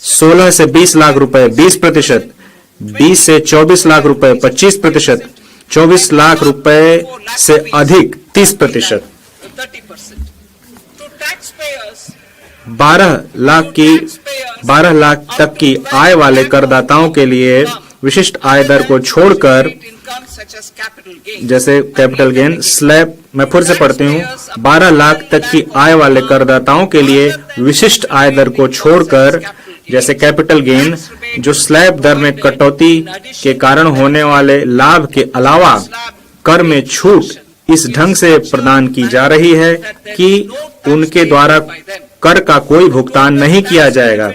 16 से 20 लाख रुपए 20%, 20 से 24 लाख रुपए 25%, 24 लाख रुपए से अधिक 30%, 12 लाख तक की आय वाले करदाताओं के लिए विशिष्ट आय दर को छोड़कर, जैसे कैपिटल गेन स्लैब, मैं फिर से पढ़ती हूँ, 12 लाख तक की आय वाले करदाताओं के लिए विशिष्ट आय दर को छोड़कर, जैसे कैपिटल गेन, जो स्लैब दर में कटौती के कारण होने वाले लाभ के अलावा कर में छूट इस ढंग से प्रदान की जा रही है कि उनके द्वारा कर का कोई भुगतान नहीं किया जाएगा।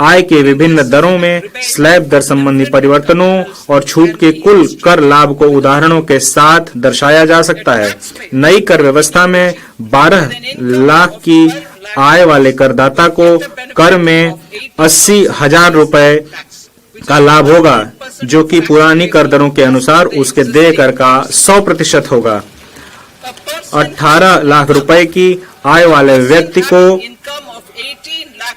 आय के विभिन्न दरों में स्लैब दर संबंधी परिवर्तनों और छूट के कुल कर लाभ को उदाहरणों के साथ दर्शाया जा सकता है। नई कर व्यवस्था में 12 लाख की आय वाले करदाता को कर में 80,000 रुपए का लाभ होगा, जो कि पुरानी कर दरों के अनुसार उसके देय कर का 100% होगा। 18 लाख रुपए की आय वाले व्यक्ति को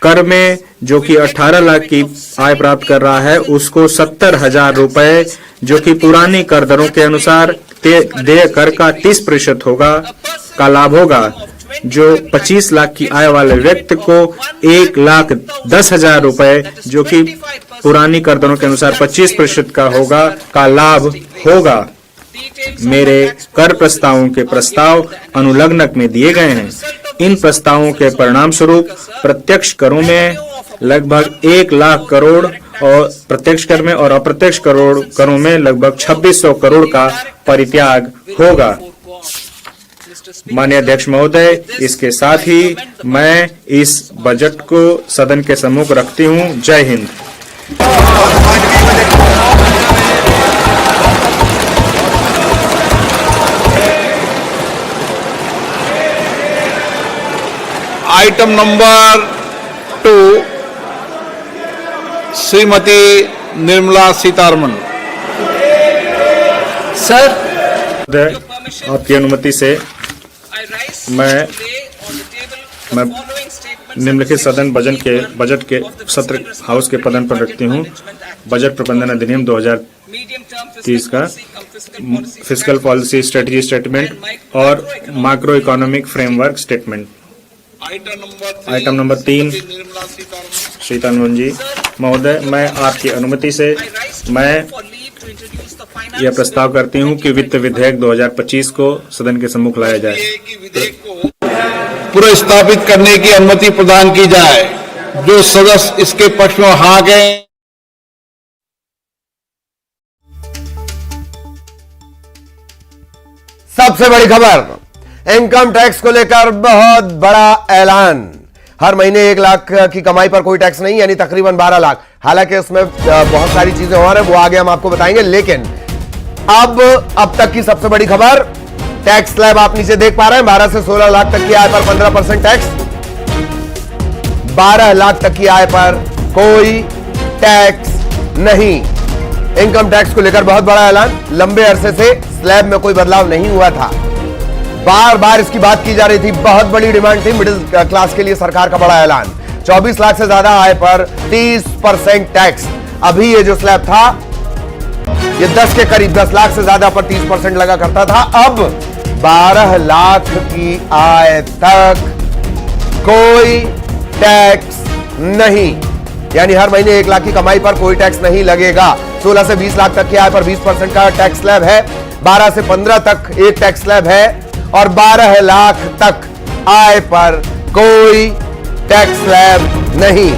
कर में, जो कि 18 लाख की आय प्राप्त कर रहा है, उसको 70,000 रुपए, जो कि पुरानी कर दरों के अनुसार देय कर का 30% होगा, का लाभ होगा। जो 25 लाख की आय वाले व्यक्ति को 1,10,000 रुपए, जो कि पुरानी कर दरों के अनुसार 25% का होगा, का लाभ होगा। मेरे कर प्रस्तावों के प्रस्ताव अनुलग्नक में दिए गए हैं। इन प्रस्तावों के परिणाम स्वरूप प्रत्यक्ष करों में लगभग 1 लाख करोड़ और प्रत्यक्ष कर में और अप्रत्यक्ष करों में लगभग 2600 करोड़ का परित्याग होगा। माननीय अध्यक्ष महोदय, इसके साथ ही मैं इस बजट को सदन के सम्मुख रखती हूँ। जय Hind. Item number 2, Shrimati Nirmala Sitharaman. Sir, आपकी अनुमति से मैं निम्नलिखित सदन बजट के सत्र हाउस के पदन पर रखती हूँ। बजट प्रबंधन अधिनियम 2030 का फिस्कल पॉलिसी स्ट्रेटजी स्टेटमेंट और macro economic framework statement. Item number 3, Sitharaman ji महोदय, मैं आपकी अनुमति से मैं यह प्रस्ताव करती हूं कि वित्त विधेयक 2025 को सदन के सम्मुख लाया जाए। पुनर्स्थापित करने की अनुमति प्रदान की जाए। जो सदस्य इसके पक्ष में हाँ कहें। सबसे बड़ी खबर, इनकम टैक्स को लेकर बहुत बड़ा ऐलान। हर महीने 1 लाख की कमाई पर कोई टैक्स नहीं, यानी तकरीबन 12 लाख। हालांकि उसमें बहुत सारी चीजें और हैं, वो आगे हम आपको बताएंगे। लेकिन अब तक की सबसे बड़ी खबर, टैक्स स्लैब आप नीचे देख पा रहे हैं। 12 से 16 लाख तक की आय पर 15% टैक्स, 12 लाख तक की आय पर कोई टैक्स नहीं। इनकम टैक्स को लेकर बहुत बड़ा ऐलान। लंबे अरसे से स्लैब में कोई बदलाव नहीं हुआ था, बार बार इसकी बात की जा रही थी। बहुत बड़ी डिमांड थी मिडिल क्लास के लिए सरकार का बड़ा ऐलान। 24 लाख से ज्यादा आय पर 30% टैक्स। अभी ये जो स्लैब था ये 10 के करीब, 10 लाख से ज्यादा पर 30% लगा करता था। अब 12 लाख की आय तक कोई टैक्स नहीं, यानी हर महीने 1 लाख की कमाई पर कोई टैक्स नहीं लगेगा। 16 से 20 लाख तक की आय पर 20% का टैक्स स्लैब है। 12 से 15 तक एक टैक्स स्लैब है और 12 लाख तक आय पर कोई टैक्स स्लैब नहीं।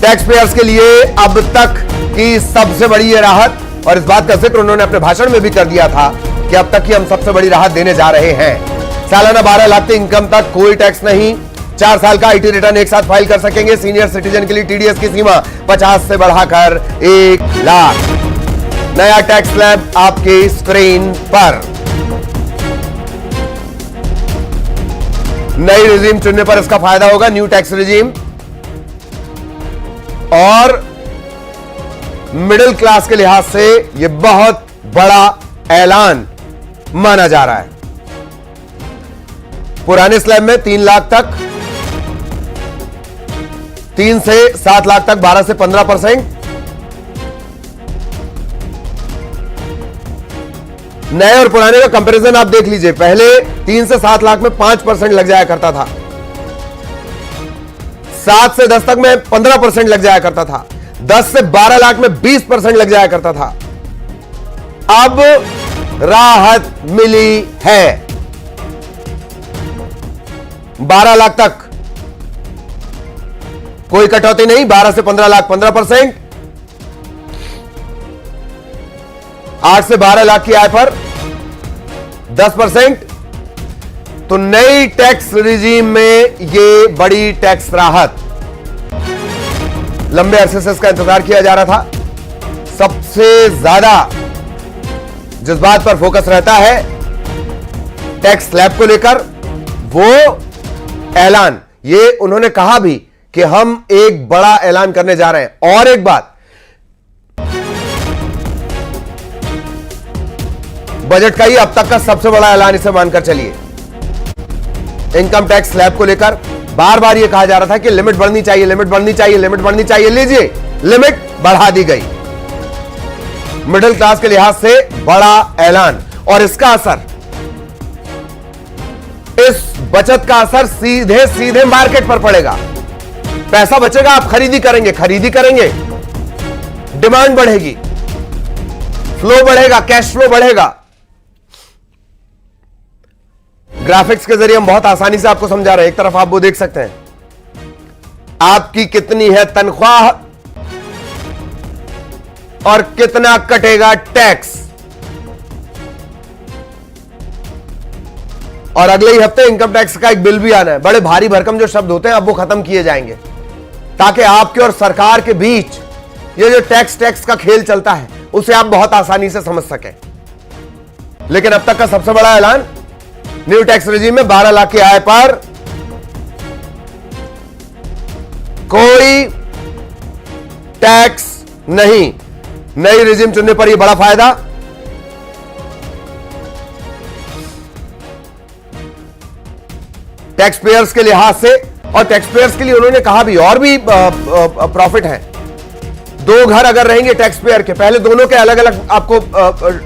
टैक्स पेयर्स के लिए अब तक की सबसे बड़ी ये राहत, और इस बात का जिक्र उन्होंने अपने भाषण में भी कर दिया था कि अब तक की हम सबसे बड़ी राहत देने जा रहे हैं। सालाना 12 लाख की इनकम तक कोई टैक्स नहीं। 4 साल का आईटी रिटर्न एक साथ फाइल कर सकेंगे। सीनियर सिटीजन के लिए टीडीएस की सीमा 50 से बढ़ाकर 1 लाख। नया टैक्स स्लैब आपकी स्क्रीन पर। नई रिजीम चुनने पर इसका फायदा होगा, न्यू टैक्स रिजीम, और मिडिल क्लास के लिहाज से यह बहुत बड़ा ऐलान माना जा रहा है। पुराने स्लैब में 3 लाख तक, 3 से 7 लाख तक 12 से 15%, नए और पुराने का कंपैरिजन आप देख लीजिए। पहले 3 से 7 लाख में 5% लग जाया करता था, 7 से 10 तक में 15% लग जाया करता था, 10 से 12 लाख में 20% लग जाया करता था। अब राहत मिली है 12 लाख तक, कोई कटौती नहीं, 12 से 15 लाख 15%, 8 से 12 लाख की आय पर 10%। तो नई टैक्स रिजीम में ये बड़ी टैक्स राहत, लंबे अरसे से इसका इंतजार किया जा रहा था। सबसे ज्यादा जिस बात पर फोकस रहता है टैक्स स्लैब को लेकर, वो ऐलान, ये उन्होंने कहा भी कि हम एक बड़ा ऐलान करने जा रहे हैं। और एक बात, बजट का ही अब तक का सबसे बड़ा ऐलान इसे मानकर चलिए। इनकम टैक्स स्लैब को लेकर बार बार यह कहा जा रहा था कि लिमिट बढ़नी चाहिए, लिमिट बढ़नी चाहिए, लिमिट बढ़नी चाहिए। लीजिए, लिमिट बढ़ा दी गई। मिडिल क्लास के लिहाज से बड़ा ऐलान, और इसका असर, इस बचत का असर सीधे सीधे मार्केट पर पड़ेगा। पैसा बचेगा, आप खरीदी करेंगे, डिमांड बढ़ेगी, फ्लो बढ़ेगा, कैश फ्लो बढ़ेगा। ग्राफिक्स के जरिए हम बहुत आसानी से आपको समझा रहे हैं। एक तरफ आप वो देख सकते हैं, आपकी कितनी है तनख्वाह और कितना कटेगा टैक्स। और अगले ही हफ्ते इनकम टैक्स का एक बिल भी आना है। बड़े भारी भरकम जो शब्द होते हैं अब वो खत्म किए जाएंगे, ताकि आपके और सरकार के बीच ये जो टैक्स का खेल चलता है उसे आप बहुत आसानी से समझ सकें। लेकिन अब तक का सबसे बड़ा ऐलान, न्यू टैक्स रिजीम में 12 लाख की आय पर कोई टैक्स नहीं। नई रिजीम चुनने पर यह बड़ा फायदा। टैक्स पेयर्स के लिहाज से, और टैक्स पेयर्स के लिए उन्होंने कहा भी और भी प्रॉफिट है। 2 घर अगर रहेंगे टैक्स पेयर के, पहले दोनों के अलग अलग आपको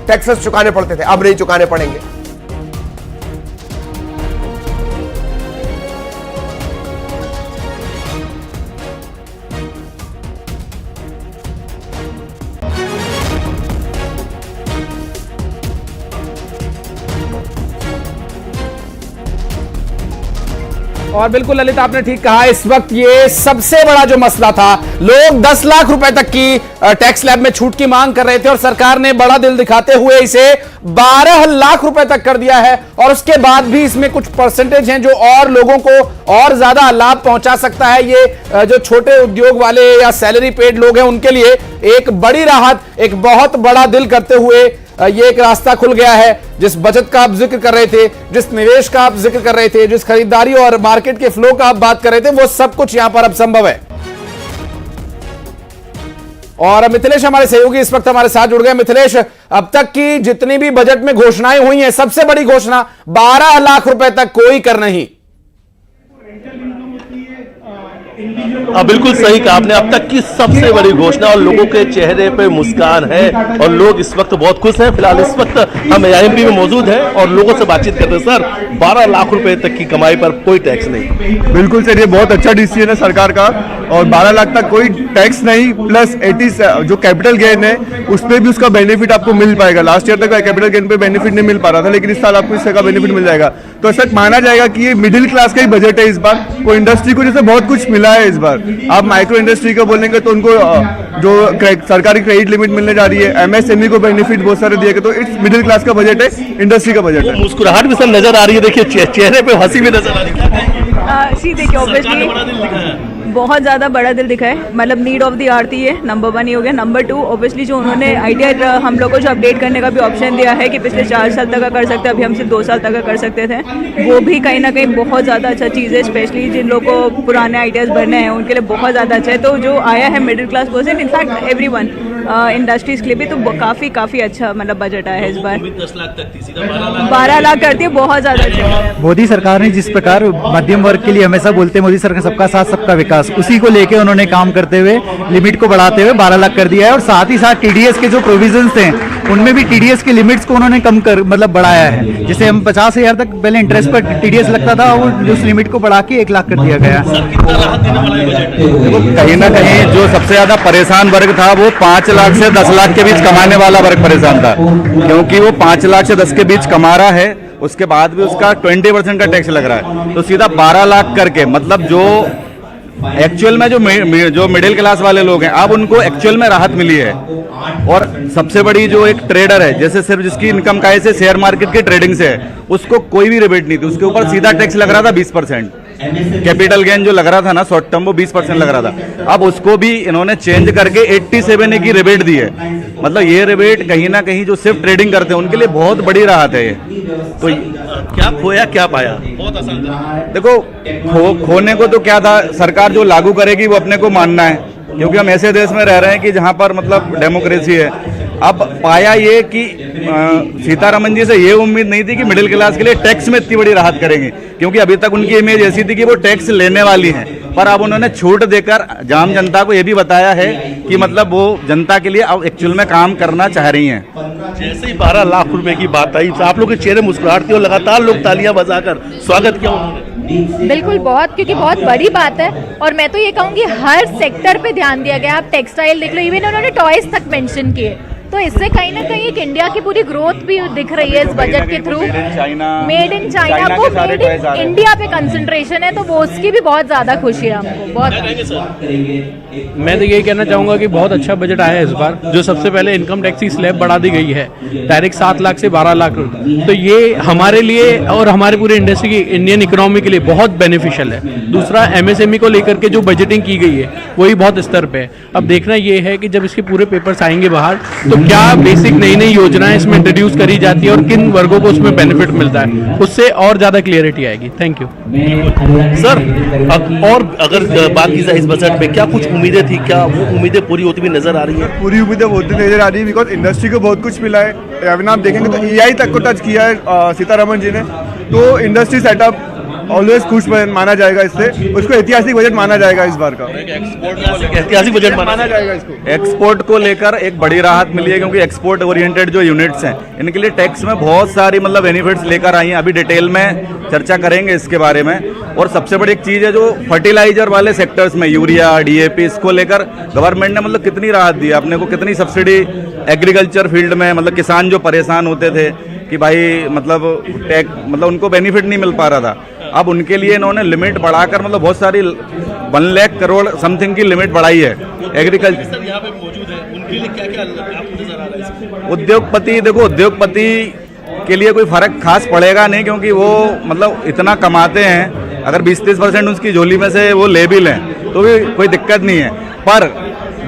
टैक्सेस चुकाने पड़ते थे, अब नहीं चुकाने पड़ेंगे। और बिल्कुल ललित, आपने ठीक कहा, इस वक्त ये सबसे बड़ा जो मसला था, लोग 10 लाख रुपए तक की टैक्स स्लैब में छूट की मांग कर रहे थे और सरकार ने बड़ा दिल दिखाते हुए इसे 12 लाख रुपए तक कर दिया है। और उसके बाद भी इसमें कुछ परसेंटेज हैं जो और लोगों को और ज्यादा लाभ पहुंचा सकता है। ये जो छोटे उद्योग वाले या सैलरी पेड लोग हैं उनके लिए एक बड़ी राहत, एक बहुत बड़ा दिल करते हुए ये एक रास्ता खुल गया है। जिस बचत का आप जिक्र कर रहे थे, जिस निवेश का आप जिक्र कर रहे थे, जिस खरीदारी और मार्केट के फ्लो का आप बात कर रहे थे, वो सब कुछ यहां पर अब संभव है। और मिथिलेश हमारे सहयोगी इस वक्त हमारे साथ जुड़ गए। मिथिलेश, अब तक की जितनी भी बजट में घोषणाएं हुई हैं, सबसे बड़ी घोषणा 12 लाख रुपए तक कोई कर नहीं। बिल्कुल सही कहा आपने, अब तक की सबसे बड़ी घोषणा, और लोगों के चेहरे पे मुस्कान है और लोग इस वक्त बहुत खुश हैं। फिलहाल इस वक्त हम AIMP में मौजूद हैं और लोगों से बातचीत करते हैं। सर, 12 लाख रुपए तक की कमाई पर कोई टैक्स नहीं। बिल्कुल सर, ये बहुत अच्छा डिसीजन है सरकार का, और 12 लाख तक कोई टैक्स नहीं, प्लस 80 जो कैपिटल गेन है उस पर भी उसका बेनिफिट आपको मिल पाएगा। लास्ट ईयर तक कैपिटल गेन पे बेनिफिट नहीं मिल पा रहा था, लेकिन इस साल आपको इसका बेनिफिट मिल जाएगा। तो ऐसा माना जाएगा कि ये मिडिल क्लास का ही बजट है इस बार। वो इंडस्ट्री को जैसे बहुत कुछ मिला है इस बार। आप माइक्रो इंडस्ट्री का बोलेंगे तो उनको जो सरकारी क्रेडिट लिमिट मिलने जा रही है, MSME को बेनिफिट बहुत सारे दिए गए। तो इट्स मिडिल क्लास का बजट है, इंडस्ट्री का बजट है। मुस्कुराहट भी सर नजर आ रही है, देखिए चेहरे पे हंसी भी नजर आ रही है। देखिए ऑब्वियसली बहुत ज़्यादा बड़ा दिल दिखा है, मतलब नीड ऑफ द आवर थी ये, नंबर 1 ये हो गया। नंबर 2 ऑब्वियसली जो उन्होंने आईटीआई हम लोग को जो अपडेट करने का भी ऑप्शन दिया है कि पिछले 4 साल तक का कर सकते हैं, अभी हम सिर्फ 2 साल तक का कर सकते थे, वो भी कहीं ना कहीं बहुत ज़्यादा अच्छा चीज़ है। स्पेशली जिन लोगों को पुराने आईटीआई भरने हैं उनके लिए बहुत ज़्यादा अच्छा है। तो जो आया है middle class person, in fact everyone, industries के लिए भी, तो काफ़ी अच्छा मतलब बजट आया है इस बार। 12 लाख करती है, बहुत ज़्यादा अच्छा है। मोदी सरकार ने जिस प्रकार मध्यम वर्ग के लिए हमेशा बोलते हैं मोदी सरकार सबका साथ सबका विकास, उसी को लेके उन्होंने काम करते हुए लिमिट को बढ़ाते हुए 12 लाख कर दिया है। और साथ ही साथ टीडीएस के जो प्रोविजंस थे उनमें भी टीडीएस के लिमिट्स को उन्होंने कम कर मतलब बढ़ाया है। जैसे हम 50,000 तक पहले इंटरेस्ट पर टीडीएस लगता था, वो उस लिमिट को बढ़ा के 1 लाख कर दिया गया। देखो कहीं ना कहीं जो सबसे ज्यादा परेशान वर्ग था वो 5 लाख से 10 लाख के बीच कमाने वाला वर्ग परेशान था, क्योंकि वो 5 लाख से 10 के बीच कमा रहा है, उसके बाद भी उसका 20% का टैक्स लग रहा है। तो सीधा 12 लाख करके, मतलब जो एक्चुअल में जो मिडिल क्लास वाले लोग हैं अब उनको एक्चुअल में राहत मिली है। और सबसे बड़ी जो एक ट्रेडर है, जैसे सिर्फ जिसकी इनकम का ऐसे शेयर मार्केट की ट्रेडिंग से है, उसको कोई भी रिबेट नहीं थी, उसके ऊपर सीधा टैक्स लग रहा था 20%। कैपिटल गेन जो लग रहा था ना शॉर्ट टर्म, वो 20% लग रहा था। अब उसको भी इन्होंने चेंज करके 87 की रिबेट दी है। मतलब ये रिबेट कहीं ना कहीं जो सिर्फ ट्रेडिंग करते हैं उनके लिए बहुत बड़ी राहत है ये। तो क्या खोया क्या पाया, बहुत आसान था। देखो खोने को तो क्या था, सरकार जो लागू करेगी वो अपने को मानना है, क्योंकि हम ऐसे देश में रह रहे हैं कि जहां पर मतलब डेमोक्रेसी है। अब पाया ये कि सीतारमन जी से ये उम्मीद नहीं थी कि मिडिल क्लास के लिए टैक्स में इतनी बड़ी राहत करेंगे, क्योंकि अभी तक उनकी इमेज ऐसी थी कि वो टैक्स लेने वाली हैं। पर अब उन्होंने छूट देकर जाम जनता को ये भी बताया है कि मतलब वो जनता के लिए अब एक्चुअल में काम करना चाह रही हैं। जैसे ही 12 लाख रुपए की बात आई, आप लोग के चेहरे मुस्कुराहट थी और लगातार लोग तालियां बजाकर स्वागत किया उन्होंने। बिल्कुल, बहुत, क्योंकि बहुत बड़ी बात है। और मैं तो ये कहूँगी हर सेक्टर पे ध्यान दिया गया। आप टेक्सटाइल देख लो, इवन उन्होंने टॉयज तक मेंशन किए, तो इससे कहीं ना कहीं एक इंडिया की पूरी ग्रोथ भी दिख रही है इस बजट के थ्रू। मेड इन चाइना, वो मेड इन इंडिया पे कंसंट्रेशन है, तो वो उसकी भी बहुत ज्यादा खुशी है हमको, बहुत। मैं तो यही कहना चाहूंगा कि बहुत अच्छा बजट आया है इस बार। जो सबसे पहले इनकम टैक्स की स्लैब बढ़ा दी गई है डायरेक्ट 7 लाख से 12 लाख, तो ये हमारे लिए और हमारे पूरे इंडस्ट्री की, इंडियन इकोनॉमी के लिए बहुत बेनिफिशियल है। दूसरा एमएसएमई को लेकर के जो बजटिंग की गई है वही बहुत स्तर पे है। अब देखना ये है कि जब इसके पूरे पेपर्स आएंगे बाहर, तो क्या बेसिक नई नई योजनाएं इसमें इंट्रोड्यूस करी जाती है और किन वर्गों को उसमें बेनिफिट मिलता है, उससे और ज्यादा क्लियरिटी आएगी। Thank you sir. और अगर बात की जाए इस बजट में, क्या कुछ उम्मीदें थी, क्या वो उम्मीदें पूरी होती हुई नजर आ रही है? पूरी उम्मीदें होती नजर आ रही है, बिकॉज इंडस्ट्री को बहुत कुछ मिला है। अभी आप देखेंगे तो एआई तक को टच किया है सीतारमन जी ने, तो इंडस्ट्री सेटअप ऑलवेज खुश माना जाएगा इससे। उसको ऐतिहासिक बजट माना जाएगा इस बार का, ऐतिहासिक बजट माना जाएगा इसको। एक्सपोर्ट को लेकर एक बड़ी राहत मिली है, क्योंकि एक्सपोर्ट ओरिएंटेड जो यूनिट्स हैं इनके लिए टैक्स में बहुत सारी मतलब बेनिफिट्स लेकर आई हैं। अभी डिटेल में चर्चा करेंगे इसके बारे में। और सबसे बड़ी एक चीज़ है जो फर्टिलाइजर वाले सेक्टर्स में यूरिया, डीएपी, इसको लेकर गवर्नमेंट ने मतलब कितनी राहत दी है अपने को, कितनी सब्सिडी एग्रीकल्चर फील्ड में, मतलब किसान जो परेशान होते थे कि भाई मतलब मतलब उनको बेनिफिट नहीं मिल पा रहा था, अब उनके लिए इन्होंने लिमिट बढ़ाकर मतलब बहुत सारी 1 लाख करोड़ समथिंग की लिमिट बढ़ाई है एग्रीकल्चर। यहाँ पे मौजूद है, उनके लिए क्या क्या आपको नजर आ रहा है इसमें? उद्योगपति, देखो उद्योगपति के लिए कोई फर्क खास पड़ेगा नहीं, क्योंकि वो मतलब इतना कमाते हैं, अगर 20-30% उसकी झोली में से वो ले भी लें तो भी कोई दिक्कत नहीं है। पर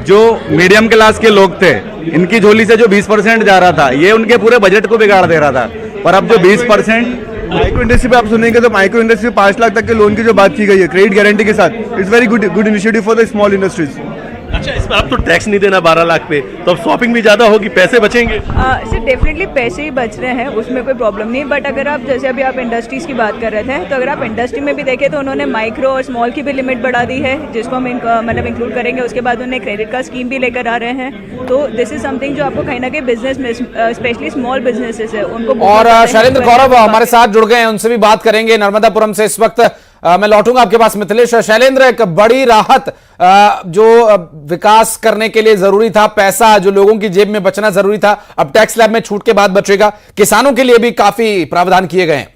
जो मीडियम क्लास के लोग थे, इनकी झोली से जो 20% जा रहा था, ये उनके पूरे बजट को बिगाड़ दे रहा था। पर अब जो 20% माइक्रो इंडस्ट्री पे आप सुनेंगे तो माइक्रो इंडस्ट्री 5 लाख तक के लोन की जो बात की गई है क्रेडिट गारंटी के साथ, it's very good initiative for the small industries. अच्छा, इसमें आप तो टैक्स नहीं देना 12 लाख पे, तो अब शॉपिंग भी ज्यादा होगी, पैसे बचेंगे। सर डेफिनेटली पैसे ही बच रहे हैं, उसमें कोई प्रॉब्लम नहीं। बट अगर आप जैसे अभी आप इंडस्ट्रीज की बात कर रहे थे, तो अगर आप इंडस्ट्री में भी देखें तो उन्होंने माइक्रो और स्मॉल की भी लिमिट बढ़ा दी है, जिसको हम मतलब इंक्लूड करेंगे। उसके बाद उन्होंने क्रेडिट कार्ड स्कीम भी लेकर आ रहे हैं। तो दिस इज समथिंग जो आपको कहीं ना कहीं बिजनेस में, स्पेशली स्मॉल बिजनेसेस है उनको। और शैलेंद्र गौरव हमारे साथ जुड़ गए हैं, उनसे भी बात करेंगे नर्मदापुरम से इस वक्त। मैं लौटूंगा आपके पास मिथिलेश। शैलेंद्र, एक बड़ी राहत जो विकास करने के लिए जरूरी था, पैसा जो लोगों की जेब में बचना जरूरी था, अब टैक्स स्लैब में छूट के बाद बचेगा। किसानों के लिए भी काफी प्रावधान किए गए हैं।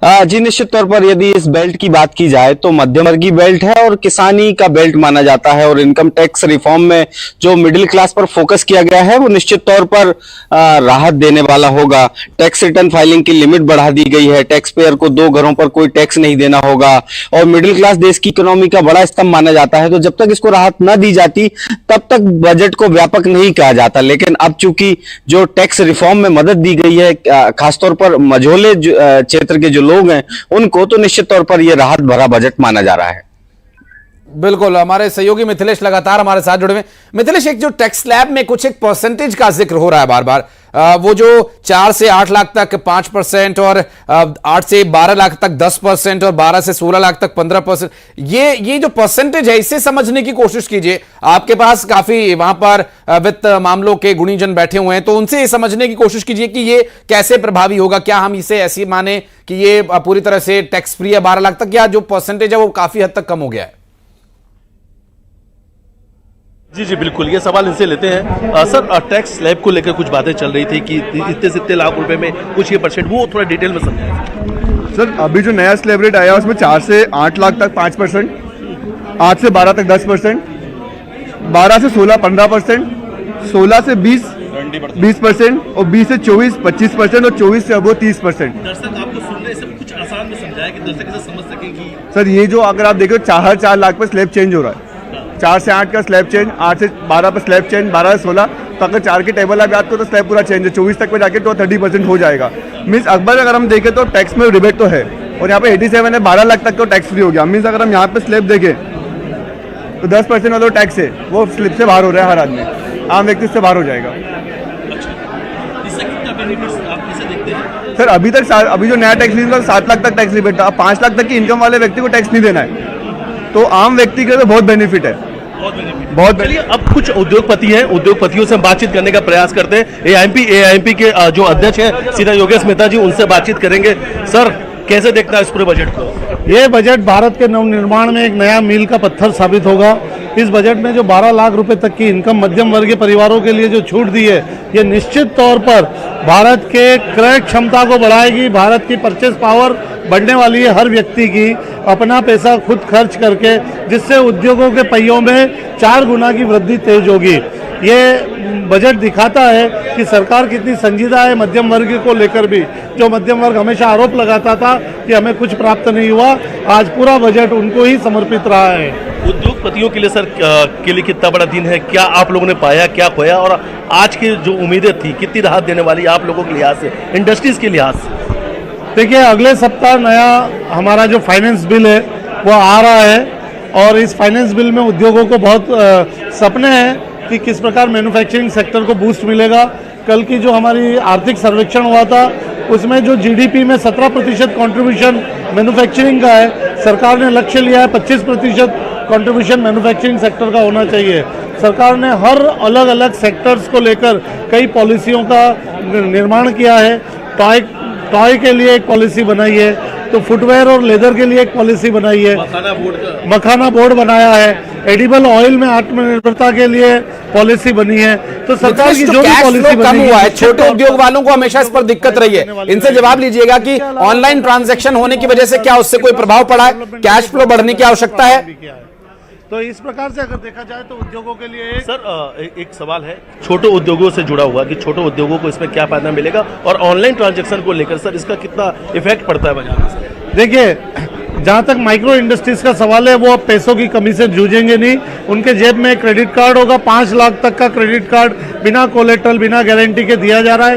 जी निश्चित तौर पर यदि इस बेल्ट की बात की जाए तो मध्यम वर्गीय बेल्ट है और किसानी का बेल्ट माना जाता है, और इनकम टैक्स रिफॉर्म में जो मिडिल क्लास पर फोकस किया गया है वो निश्चित तौर पर राहत देने वाला होगा। टैक्स रिटर्न फाइलिंग की लिमिट बढ़ा दी गई है, टैक्स पेयर को 2 घरों पर कोई टैक्स नहीं देना होगा, और मिडिल क्लास देश की इकोनॉमी का बड़ा स्तंभ माना जाता है, तो जब तक इसको राहत न दी जाती तब तक बजट को व्यापक नहीं कहा जाता। लेकिन अब चूंकि जो टैक्स रिफॉर्म में मदद दी गई है, खासतौर पर मझोले क्षेत्र के जो लोग हैं उनको, तो निश्चित तौर पर यह राहत भरा बजट माना जा रहा है। बिल्कुल, हमारे सहयोगी मिथिलेश लगातार हमारे साथ जुड़े हुए। मिथिलेश, एक जो टैक्स स्लैब में कुछ एक परसेंटेज का जिक्र हो रहा है बार बार, वो जो 4 से 8 लाख तक 5% और 8 से 12 लाख तक 10% और 12 से 16 लाख तक 15%, ये जो परसेंटेज है इसे समझने की कोशिश कीजिए। आपके पास काफी वहां पर वित्त मामलों के गुणीजन बैठे हुए हैं, तो उनसे समझने की कोशिश कीजिए कि ये कैसे प्रभावी होगा। क्या हम इसे ऐसी माने कि ये पूरी तरह से टैक्स फ्री है 12 लाख तक, या जो परसेंटेज है वो काफी हद तक कम हो गया है? जी जी बिल्कुल, ये सवाल इनसे लेते हैं। सर, टैक्स स्लैब को लेकर कुछ बातें चल रही थी कि इतने से इतने लाख रुपए में कुछ ये परसेंट, वो थोड़ा डिटेल में समझाएं। सर, अभी जो नया स्लैब रेट आया उसमें 4 से 8 लाख तक 5%, 8 से 12 तक 10%, 12 से 16 15%, 16 से 20 20% और 20 से 24 25% और 24 से अबो 30%। दर्शक आपको सुनने से कुछ आसान में समझाया कि दर्शक इसे समझ सकें कि सर, ये जो अगर आप देखो 4 लाख पर स्लैब चेंज हो रहा है, 4 से 8 का स्लैब चेंज, 8 से 12 पर स्लैब चेंज, 12 से 16, तो अगर 4 के टेबल आप याद करो तो स्लैब पूरा चेंज है, 24 तक पे जाके तो 30% हो जाएगा। मीन्स अगर हम देखें तो टैक्स में रिबेट तो है, और यहाँ पे 87 है, 12 लाख तक तो टैक्स फ्री हो गया। मीन्स अगर हम यहाँ पे स्लैब देखें तो 10% वाला टैक्स है वो स्लिप से बाहर हो रहा है, हर आदमी आम व्यक्ति से बाहर हो जाएगा। सर, अभी जो नया टैक्स रिबेट 7 लाख तक टैक्स रिबेट था, अब 5 लाख तक की इनकम वाले व्यक्ति को टैक्स नहीं देना है, तो आम व्यक्ति के लिए बहुत बेनिफिट है, बहुत। चलिए, अब कुछ उद्योगपति हैं, उद्योगपतियों से बातचीत करने का प्रयास करते हैं। एआईएमपी के जो अध्यक्ष हैं सीधा योगेश मेहता जी, उनसे बातचीत करेंगे। सर, कैसे देखना है इस पूरे बजट को? ये बजट भारत के नवनिर्माण में एक नया मील का पत्थर साबित होगा। इस बजट में जो 12 लाख रुपए तक की इनकम मध्यम वर्गीय परिवारों के लिए जो छूट दी है, ये निश्चित तौर पर भारत के क्रय क्षमता को बढ़ाएगी। भारत की परचेस पावर बढ़ने वाली है, हर व्यक्ति की अपना पैसा खुद खर्च करके, जिससे उद्योगों के पहियों में 4 गुना की वृद्धि तेज होगी। ये बजट दिखाता है कि सरकार कितनी संजीदा है मध्यम वर्ग को लेकर भी। जो मध्यम वर्ग हमेशा आरोप लगाता था कि हमें कुछ प्राप्त नहीं हुआ, आज पूरा बजट उनको ही समर्पित रहा है। उद्योगपतियों के लिए सर के लिए कितना बड़ा दिन है? क्या आप लोगों ने पाया, क्या खोया, और आज की जो उम्मीदें थी कितनी राहत देने वाली आप लोगों के लिहाज से, इंडस्ट्रीज के लिहाज से? देखिए, अगले सप्ताह नया हमारा जो फाइनेंस बिल है वो आ रहा है, और इस फाइनेंस बिल में उद्योगों को बहुत सपने हैं कि किस प्रकार मैन्युफैक्चरिंग सेक्टर को बूस्ट मिलेगा। कल की जो हमारी आर्थिक सर्वेक्षण हुआ था उसमें जो जीडीपी में 17% कॉन्ट्रीब्यूशन मैन्युफैक्चरिंग का है, सरकार ने लक्ष्य लिया है 25% कॉन्ट्रीब्यूशन मैन्युफैक्चरिंग सेक्टर का होना चाहिए। सरकार ने हर अलग अलग सेक्टर्स को लेकर कई पॉलिसियों का निर्माण किया है। टॉय के लिए एक पॉलिसी बनाई है, तो फुटवेयर और लेदर के लिए एक पॉलिसी बनाई है, मखाना बोर्ड बनाया है, एडिबल ऑयल में आत्मनिर्भरता के लिए पॉलिसी बनी है। तो सरकार की जो भी पॉलिसी कम हुआ है, छोटे उद्योग वालों को हमेशा इस पर दिक्कत रही है। इनसे जवाब लीजिएगा कि ऑनलाइन ट्रांजैक्शन होने की वजह से क्या उससे कोई प्रभाव पड़ा है? कैश फ्लो बढ़ने की आवश्यकता है? तो इस प्रकार से अगर देखा जाए तो उद्योगों के लिए सर एक सवाल है छोटे उद्योगों से जुड़ा हुआ कि छोटे उद्योगों को इसमें क्या फायदा मिलेगा, और ऑनलाइन ट्रांजैक्शन को लेकर सर इसका कितना इफेक्ट पड़ता है बाजार में? देखिए, जहाँ तक माइक्रो इंडस्ट्रीज का सवाल है, वो अब पैसों की कमी से जूझेंगे नहीं। उनके जेब में क्रेडिट कार्ड होगा, 5 लाख तक का क्रेडिट कार्ड बिना कोलेट्रल, बिना गारंटी के दिया जा रहा है।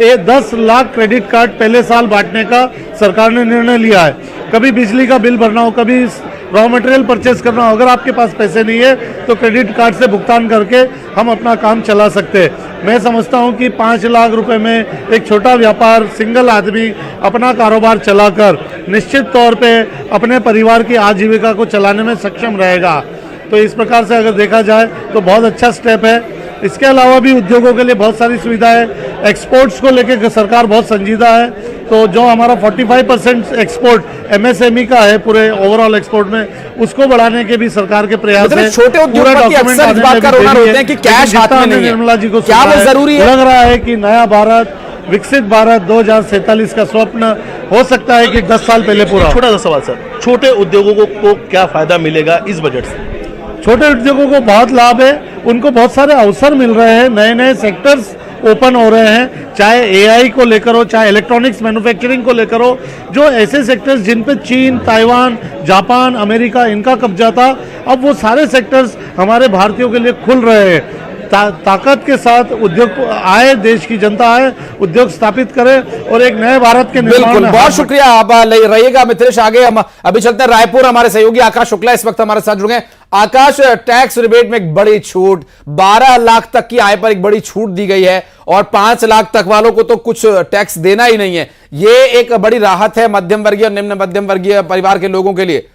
ये 10 लाख क्रेडिट कार्ड पहले साल बांटने का सरकार ने निर्णय लिया है। कभी बिजली का बिल भरना हो, कभी रॉ मटेरियल परचेस करना हो, अगर आपके पास पैसे नहीं है तो क्रेडिट कार्ड से भुगतान करके हम अपना काम चला सकते हैं। मैं समझता हूं कि 5 लाख रुपए में एक छोटा व्यापार, सिंगल आदमी अपना कारोबार चलाकर निश्चित तौर पे अपने परिवार की आजीविका को चलाने में सक्षम रहेगा। तो इस प्रकार से अगर देखा जाए तो बहुत अच्छा स्टेप है। इसके अलावा भी उद्योगों के लिए बहुत सारी सुविधाएं, एक्सपोर्ट्स को लेकर सरकार बहुत संजीदा है। तो जो हमारा 45% एक्सपोर्ट एमएसएमई का है पूरे ओवरऑल एक्सपोर्ट में, उसको बढ़ाने के भी सरकार के प्रयास है। छोटे उद्योगपति अक्सर इस बात का रोना रोते हैं कि कैश हाथ में नहीं है। निर्मला जी को क्या वो जरूरी है? लग रहा है कि नया भारत विकसित भारत 2047 का स्वप्न हो सकता है कि 10 साल पहले पूरा हो। छोटा सा सवाल सर, छोटे उद्योगों को क्या फायदा मिलेगा इस बजट से? छोटे उद्योगों को बहुत लाभ है, उनको बहुत सारे अवसर मिल रहे हैं, नए नए सेक्टर्स ओपन हो रहे हैं, चाहे एआई को लेकर हो, चाहे इलेक्ट्रॉनिक्स मैन्युफैक्चरिंग को लेकर हो, जो ऐसे सेक्टर्स जिन पे चीन, ताइवान, जापान, अमेरिका इनका कब्जा था, अब वो सारे सेक्टर्स हमारे भारतीयों के लिए खुल रहे हैं। ताकत के साथ उद्योग आए, देश की जनता आए, उद्योग स्थापित करे और एक नए भारत के निर्माण बिल्कुल, में बहुत हाथ शुक्रिया। आप रहिएगा मित्रेश, आगे हम अभी चलते हैं रायपुर। हमारे सहयोगी आकाश शुक्ला इस वक्त हमारे साथ जुड़ गए। आकाश, टैक्स रिबेट में एक बड़ी छूट, 12 लाख तक की आय पर एक बड़ी छूट दी गई है और 5 लाख तक वालों को तो कुछ टैक्स देना ही नहीं है। ये एक बड़ी राहत है मध्यम वर्गीय और निम्न मध्यम वर्गीय परिवार के लोगों के लिए।